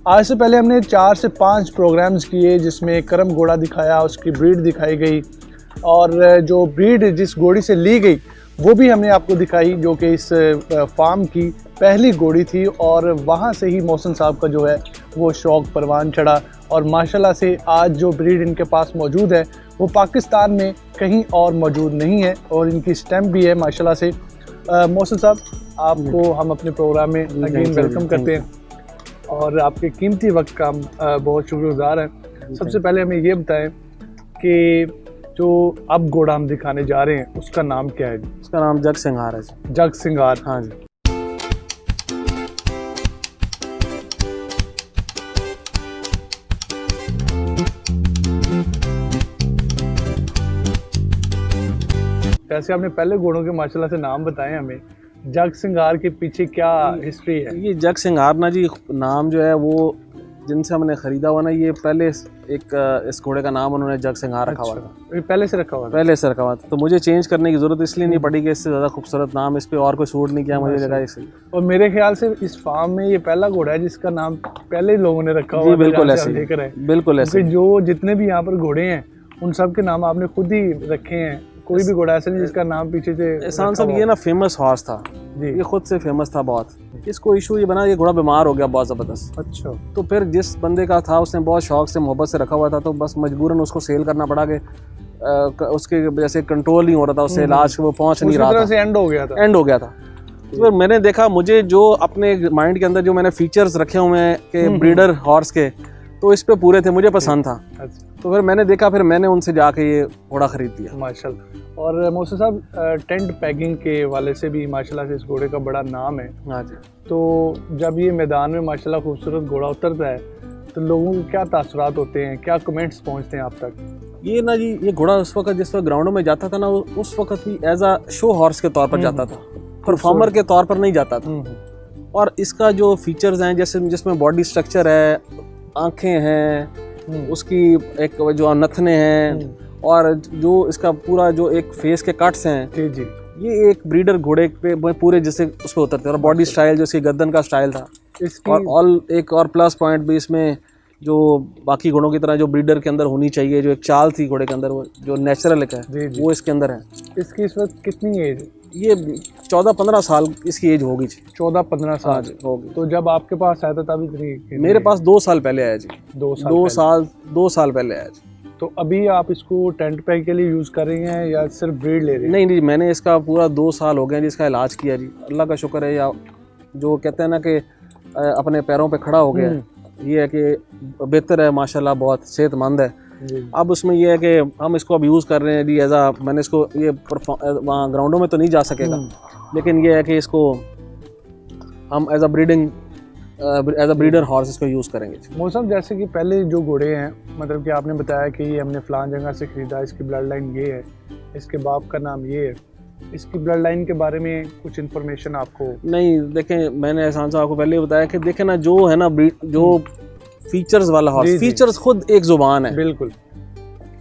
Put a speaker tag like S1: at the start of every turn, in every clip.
S1: आज से पहले हमने 4 से 5 प्रोग्राम्स किए जिसमें करम घोड़ा दिखाया, उसकी ब्रीड दिखाई गई और जो ब्रीड जिस घोड़ी से ली गई वो भी हमने आपको दिखाई, जो कि इस फार्म की पहली घोड़ी थी। और वहाँ से ही मोहसिन साहब का जो है वो शौक़ परवान चढ़ा और माशाल्लाह से आज जो ब्रीड इनके पास मौजूद है वो पाकिस्तान में कहीं और मौजूद नहीं है और इनकी स्टैम्प भी है माशाल्लाह से। मोहसिन साहब, आपको हम अपने प्रोग्राम में अगेन वेलकम करते हैं और आपके कीमती वक्त का हम बहुत शुक्रगुजार हैं। सबसे पहले हमें ये बताएं कि जो अब घोड़ा हम दिखाने जा रहे हैं उसका नाम क्या है?
S2: उसका नाम जग सिंगार है जी।
S1: जग सिंगार,
S2: हाँ जी।
S1: वैसे आपने पहले घोड़ों के माशाल्लाह से नाम बताए हमें, जग सिंगार के पीछे क्या हिस्ट्री है?
S2: ये जग सिंगार ना जी, नाम जो है वो जिनसे हमने ख़रीदा हुआ ना, ये पहले एक इस घोड़े का नाम उन्होंने जग सिंगार रखा हुआ था।
S1: ये पहले से रखा हुआ था?
S2: पहले से रखा हुआ था, तो मुझे चेंज करने की ज़रूरत इसलिए नहीं पड़ी कि इससे ज़्यादा खूबसूरत नाम इस पर और कोई सूट नहीं किया मुझे लगा इसलिए।
S1: और मेरे ख्याल से इस फार्म में ये पहला घोड़ा है जिसका नाम पहले लोगों ने रखा हुआ है।
S2: बिल्कुल ऐसे, बिल्कुल ऐसे।
S1: जो जितने भी यहाँ पर घोड़े हैं उन सब के नाम आपने खुद ही रखे हैं, कोई भी घोड़ा ऐसा नहीं जिसका नाम पीछे से?
S2: एहसान साहब, ये ना फेमस हॉर्स था जी, ये खुद से फेमस था बहुत। इसको इशू ये बना, ये घोड़ा बीमार हो गया बहुत ज़बरदस्त।
S1: अच्छा। तो
S2: फिर जिस बंदे का था उसने बहुत शौक से मोहब्बत से रखा हुआ था, तो बस मजबूरन उसको सेल करना पड़ा कि उसके जैसे कंट्रोल नहीं हो रहा था उससे, इलाज वो पहुँच नहीं रहा था,
S1: एंड हो गया था।
S2: तो फिर मैंने देखा, मुझे जो अपने माइंड के अंदर जो मैंने फीचर्स रखे हुए हैं कि ब्रीडर हॉर्स के, तो इस पे पूरे थे, मुझे पसंद था। तो फिर मैंने देखा, फिर मैंने उनसे जाके ये घोड़ा खरीद दिया
S1: माशाल्लाह। और मोहसिन साहब, टेंट पैकिंग के वाले से भी माशाल्लाह से इस घोड़े का बड़ा नाम है।
S2: हाँ जी।
S1: तो जब ये मैदान में माशाल्लाह खूबसूरत घोड़ा उतरता है तो लोगों के क्या तासुरात होते हैं, क्या कमेंट्स पहुंचते हैं आप तक?
S2: ये ना जी, ये घोड़ा उस वक्त जिस वक्त ग्राउंडों में जाता था ना, उस वक्त भी एज आ शो हॉर्स के तौर पर जाता था, परफॉर्मर के तौर पर नहीं जाता था। और इसका जो फीचर्स हैं, जैसे जिसमें बॉडी स्ट्रक्चर है, आंखें हैं, उसकी एक जो नथने हैं और जो इसका पूरा जो एक फेस के कट्स हैं
S1: जी,
S2: ये एक ब्रीडर घोड़े पे पूरे जैसे उस पर उतरते हैं। और बॉडी स्टाइल जो इसकी गर्दन का स्टाइल था, और एक और प्लस पॉइंट भी इसमें जो बाकी घोड़ों की तरह जो ब्रीडर के अंदर होनी चाहिए, जो एक चाल थी घोड़े के अंदर, वो जो नेचुरल है वो इसके अंदर है।
S1: इसकी इस वक्त कितनी एज है?
S2: ये 14-15 साल इसकी एज होगी जी।
S1: 14-15 साल
S2: होगी।
S1: तो जब आपके पास आया था तब इतनी?
S2: मेरे पास 2 साल पहले आया जी। 2 साल पहले आया जी।
S1: तो अभी आप इसको टेंट पैक के लिए यूज़ कर रही हैं या सिर्फ ब्रीड ले रही हैं?
S2: नहीं, मैंने इसका पूरा 2 साल हो गए जिसका इलाज किया जी। अल्लाह का शुक्र है, या जो कहते हैं ना कि अपने पैरों पे खड़ा हो गया, ये है कि बेहतर है माशाल्लाह, बहुत सेहतमंद है। अब उसमें ये है कि हम इसको अब यूज़ कर रहे हैं जी एज आ, मैंने इसको ये वहाँ ग्राउंडों में तो नहीं जा सकेगा, लेकिन ये है कि इसको हम एज अ ब्रीडर हॉर्स इसको यूज़ करेंगे।
S1: मौसम, जैसे कि पहले जो घोड़े हैं, मतलब कि आपने बताया कि ये हमने फ़लान जगह से ख़रीदा, इसकी ब्लड लाइन ये है, इसके बाप का नाम ये है, इसकी ब्लड लाइन के बारे में कुछ इन्फॉर्मेशन आपको? नहीं,
S2: देखें, मैंने एहसान साहब को पहले बताया कि देखें ना, जो है ना जो फीचर्स वाला हॉर्स, फीचर्स खुद एक जुबान है।
S1: बिल्कुल।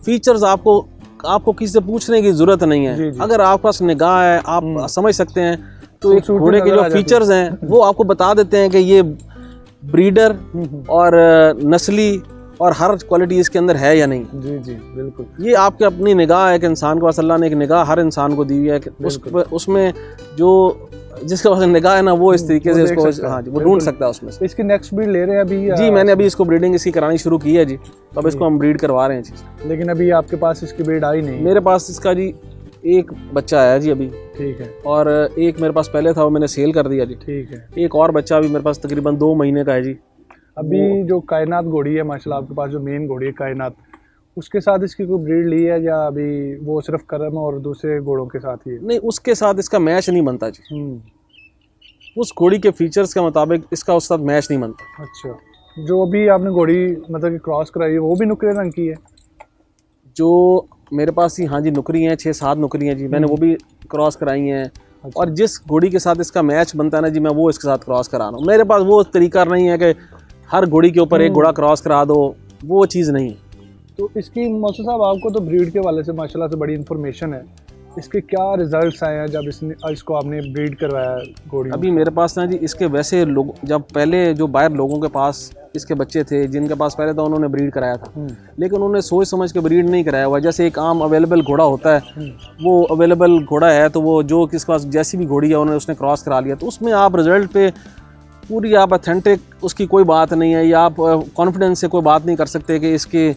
S2: फीचर्स आपको किसी से पूछने की जरूरत नहीं है। अगर आपके पास निगाह है, आप समझ सकते हैं, तो एक घोड़े के जो फीचर्स हैं वो आपको बता देते हैं कि ये ब्रीडर और नस्ली और हर क्वालिटी इसके अंदर है या नहीं।
S1: जी, बिल्कुल।
S2: ये आपकी अपनी निगाह है कि इंसान के पास अल्लाह ने एक निगाह हर इंसान को दी हुई है कि उसमें जो जिसके पास निगाह है ना, वो इस तरीके से इसको, हाँ जी, वो ढूंढ सकता है उसमें से।
S1: इसकी नेक्स्ट ब्रीड ले रहे हैं अभी?
S2: जी, मैंने अभी इसको ब्रीडिंग इसकी करानी शुरू की है जी, तो अब इसको हम ब्रीड करवा रहे हैं जी।
S1: लेकिन अभी आपके पास इसकी ब्रीड आई नहीं?
S2: मेरे पास इसका जी एक बच्चा आया जी अभी।
S1: ठीक है।
S2: और एक मेरे पास पहले था, वो मैंने सेल कर दिया जी।
S1: ठीक है।
S2: एक और बच्चा अभी मेरे पास तकरीबन 2 महीने का है जी।
S1: अभी जो कायनात घोड़ी है माशाल्लाह, आपके पास जो मेन घोड़ी है कायनात, उसके साथ इसकी कोई ब्रीड ली है या अभी वो सिर्फ करम और दूसरे घोड़ों के साथ ही है?
S2: नहीं, उसके साथ इसका मैच नहीं बनता जी। उस घोड़ी के फीचर्स के मुताबिक इसका उस साथ मैच नहीं बनता।
S1: अच्छा। जो अभी आपने घोड़ी मतलब कि क्रॉस कराई है वो भी नुकरे रंग की है?
S2: जो मेरे पास ही, हाँ जी, नुकरी हैं, 6-7 नुकरी हैं जी, मैंने वो भी क्रॉस कराई हैं। अच्छा। और जिस घोड़ी के साथ इसका मैच बनता है ना जी, मैं वो इसके साथ क्रॉस करा रहा हूँ। मेरे पास वो तरीका नहीं है कि हर घोड़ी के ऊपर एक घोड़ा क्रॉस करा दो, वो चीज़ नहीं है।
S1: तो इसकी मौसू साहब, आपको तो ब्रीड के वाले से माशाल्लाह से बड़ी इन्फॉर्मेशन है, इसके क्या रिजल्ट्स आए हैं जब इसको आपने ब्रीड करवाया घोड़ी?
S2: अभी मेरे पास ना जी इसके वैसे लोग, जब पहले जो बाहर लोगों के पास इसके बच्चे थे जिनके पास पहले था, उन्होंने ब्रीड कराया था, लेकिन उन्होंने सोच समझ के ब्रीड नहीं कराया हुआ। जैसे एक आम अवेलेबल घोड़ा होता है, वो अवेलेबल घोड़ा है तो वो जो किसके पास जैसी भी घोड़ी है उन्होंने उसने क्रॉस करा लिया, तो उसमें आप रिजल्ट पे पूरी आप अथेंटिक उसकी कोई बात नहीं है, या आप कॉन्फिडेंस से कोई बात नहीं कर सकते कि इसके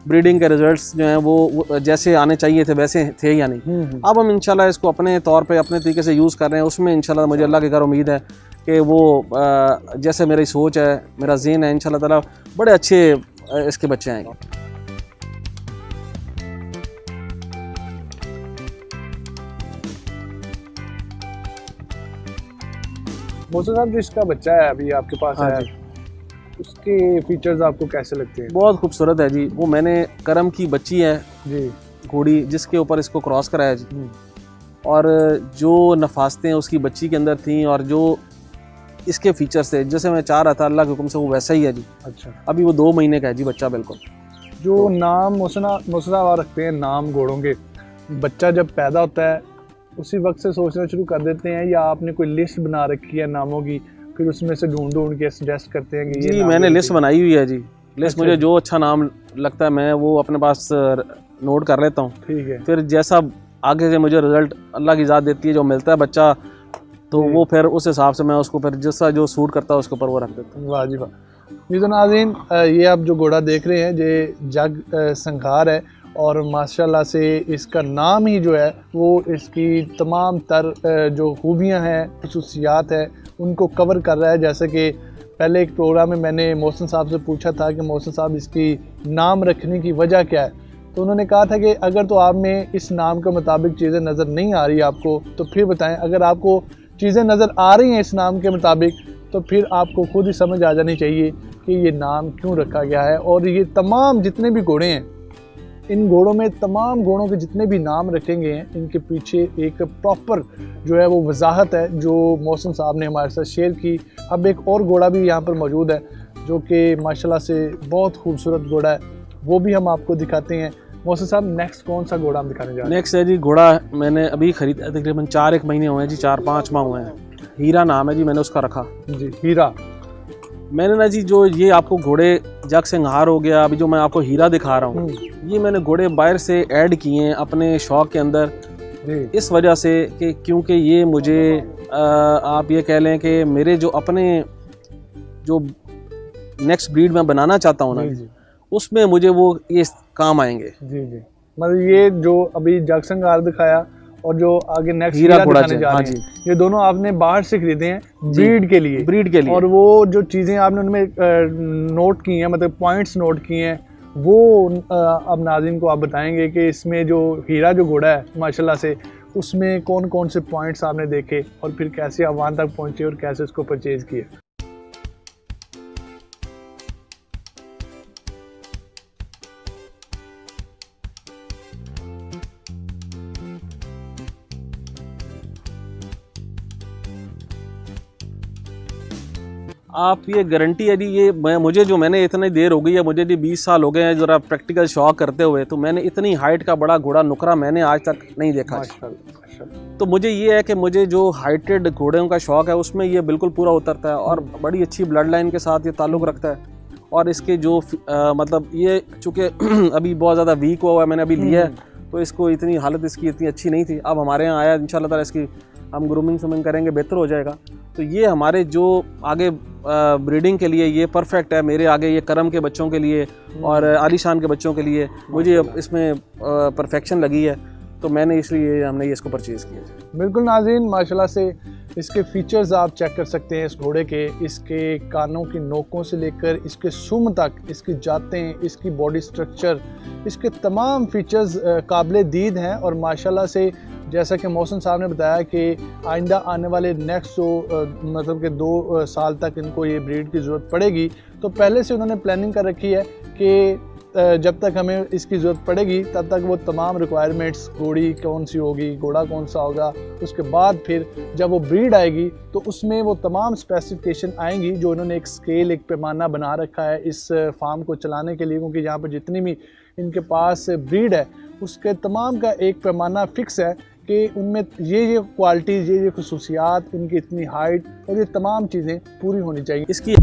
S2: ब्रीडिंग के रिजल्ट्स जो हैं वो जैसे आने चाहिए थे वैसे थे या नहीं। अब हम इंशाल्लाह इसको अपने तौर पे अपने तरीके से यूज़ कर रहे हैं। उसमें इंशाल्लाह मुझे अल्लाह के घर उम्मीद है कि वो जैसे मेरी सोच है, मेरा ज़हन है, इंशाल्लाह ताला बड़े अच्छे इसके बच्चे आएंगे।
S1: मोहसिन साहब, जो इसका बच्चा है अभी आपके पास
S2: हाँ
S1: है, उसके फीचर्स आपको कैसे लगते हैं?
S2: बहुत खूबसूरत है जी। वो मैंने करम की बच्ची है
S1: जी,
S2: घोड़ी, जिसके ऊपर इसको क्रॉस कराया जी, और जो नफासतें उसकी बच्ची के अंदर थी और जो इसके फीचर्स थे, जैसे मैं चाह रहा था अल्लाह के हुक्म से, वो वैसा ही है जी।
S1: अच्छा,
S2: अभी वो 2 महीने का है जी बच्चा बिल्कुल।
S1: जो नाम मोहसिन साहब रखते हैं नाम घोड़ों के, बच्चा जब पैदा होता है उसी वक्त से सोचना शुरू कर देते हैं, या आपने कोई लिस्ट बना रखी है नामों की, फिर उसमें से ढूंढ के सजेस्ट करते हैं कि ये
S2: जी? मैंने लिस्ट बनाई हुई है जी। लिस्ट,
S1: अच्छा,
S2: मुझे जो अच्छा नाम लगता है मैं वो अपने पास नोट कर लेता हूँ।
S1: ठीक है।
S2: फिर जैसा आगे से मुझे रिजल्ट अल्लाह की ज़ात देती है, जो मिलता है बच्चा, तो वो फिर उस हिसाब से मैं उसको फिर जैसा जो सूट करता है उसके ऊपर वो रख देता हूँ।
S1: वाह जी वाह। जी तो नाज़रीन, ये आप जो घोड़ा देख रहे हैं ये जग संघार है, और माशाल्लाह से इसका नाम ही जो है वो इसकी तमाम तर जो खूबियां हैं, खसूसियात हैं, उनको कवर कर रहा है। जैसे कि पहले एक प्रोग्राम में मैंने मोहसिन साहब से पूछा था कि मोहसिन साहब इसकी नाम रखने की वजह क्या है, तो उन्होंने कहा था कि अगर तो आप में इस नाम के मुताबिक चीज़ें नज़र नहीं आ रही आपको तो फिर बताएं, अगर आपको चीज़ें नज़र आ रही हैं इस नाम के मुताबिक तो फिर आपको खुद ही समझ आ जानी चाहिए कि ये नाम क्यों रखा गया है। और ये तमाम जितने भी घोड़े हैं, इन घोड़ों में तमाम घोड़ों के जितने भी नाम रखेंगे हैं, इनके पीछे एक प्रॉपर जो है वो वजाहत है जो मोहसिन साहब ने हमारे साथ शेयर की। अब एक और घोड़ा भी यहाँ पर मौजूद है जो कि माशाल्लाह से बहुत खूबसूरत घोड़ा है, वो भी हम आपको दिखाते हैं। मोहसिन साहब, नेक्स्ट कौन सा घोड़ा हम दिखाने जा रहे हैं?
S2: नेक्स्ट है जी घोड़ा मैंने अभी खरीदा, तकरीबन 4-1 महीने हुए हैं जी, 4-5 माह हुए हैं। हीरा नाम है जी, मैंने उसका रखा
S1: जी, हीरा।
S2: मैंने ना जी, जो ये आपको घोड़े जग संघार हो गया, अभी जो मैं आपको हीरा दिखा रहा हूँ, ये मैंने घोड़े बाहर से ऐड किए हैं अपने शौक के अंदर
S1: जी।
S2: इस वजह से कि क्योंकि ये मुझे आप ये कह लें कि मेरे जो अपने जो नेक्स्ट ब्रीड में बनाना चाहता हूँ ना, उसमें मुझे वो ये काम आएंगे।
S1: जी जी, मतलब ये जो अभी जग संघार दिखाया और जो आगे नेक्स्ट
S2: हीरा घोड़ा
S1: दिखाने जा रहे हैं, ये दोनों आपने बाहर से खरीदे हैं ब्रीड के लिए। और वो जो चीज़ें आपने उनमें नोट की हैं, मतलब पॉइंट्स नोट किए हैं, वो अब नाज़रीन को आप बताएंगे कि इसमें जो हीरा जो घोड़ा है माशाल्लाह से, उसमें कौन कौन से पॉइंट्स आपने देखे और फिर कैसे आप वहाँ तक पहुँचे और कैसे उसको परचेज़ किए।
S2: आप ये गारंटी है जी, ये मैंने इतनी देर हो गई है, मुझे जी 20 साल हो गए हैं जरा प्रैक्टिकल शौक करते हुए, तो मैंने इतनी हाइट का बड़ा घोड़ा नुकरा मैंने आज तक नहीं देखा। तो मुझे ये है कि मुझे जो हाइटेड घोड़ों का शौक है उसमें ये बिल्कुल पूरा उतरता है, और बड़ी अच्छी ब्लड लाइन के साथ ये ताल्लुक़ रखता है। और इसके जो मतलब ये चूँकि अभी बहुत ज़्यादा वीक हुआ है, मैंने अभी लिया है, तो इसको इतनी हालत इसकी इतनी अच्छी नहीं थी। अब हमारे यहाँ आया, इंशाल्लाह ताला इसकी हम ग्रूमिंग शूमिंग करेंगे, बेहतर हो जाएगा। तो ये हमारे जो आगे ब्रीडिंग के लिए ये परफेक्ट है, मेरे आगे ये करम के बच्चों के लिए और आलीशान के बच्चों के लिए मुझे इसमें परफेक्शन लगी है, तो मैंने इसलिए हमने ये इसको परचेज़ किया।
S1: बिल्कुल नाज़रीन, माशाल्लाह से इसके फीचर्स आप चेक कर सकते हैं इस घोड़े के, इसके कानों की नोकों से लेकर इसके सुम तक, इसकी जातें, इसकी बॉडी स्ट्रक्चर, इसके तमाम फीचर्स काबिल दीद हैं। और माशाल्लाह से जैसा कि मोहसिन साहब ने बताया कि आइंदा आने वाले नेक्स्ट मतलब कि 2 साल तक इनको ये ब्रीड की ज़रूरत पड़ेगी, तो पहले से उन्होंने प्लानिंग कर रखी है कि जब तक हमें इसकी ज़रूरत पड़ेगी तब तक वो तमाम रिक्वायरमेंट्स, घोड़ी कौन सी होगी, घोड़ा कौन सा होगा, उसके बाद फिर जब वो ब्रीड आएगी तो उसमें वो तमाम स्पेसिफिकेशन आएंगी जो उन्होंने एक स्केल, एक पैमाना बना रखा है इस फार्म को चलाने के लिए। क्योंकि यहाँ पर जितनी भी इनके पास ब्रीड है उसके तमाम का एक पैमाना फ़िक्स है कि उनमें ये क्वालिटीज़, ये खसूसियात, इनकी इतनी हाइट और ये तमाम चीज़ें पूरी होनी चाहिए।
S2: इसकी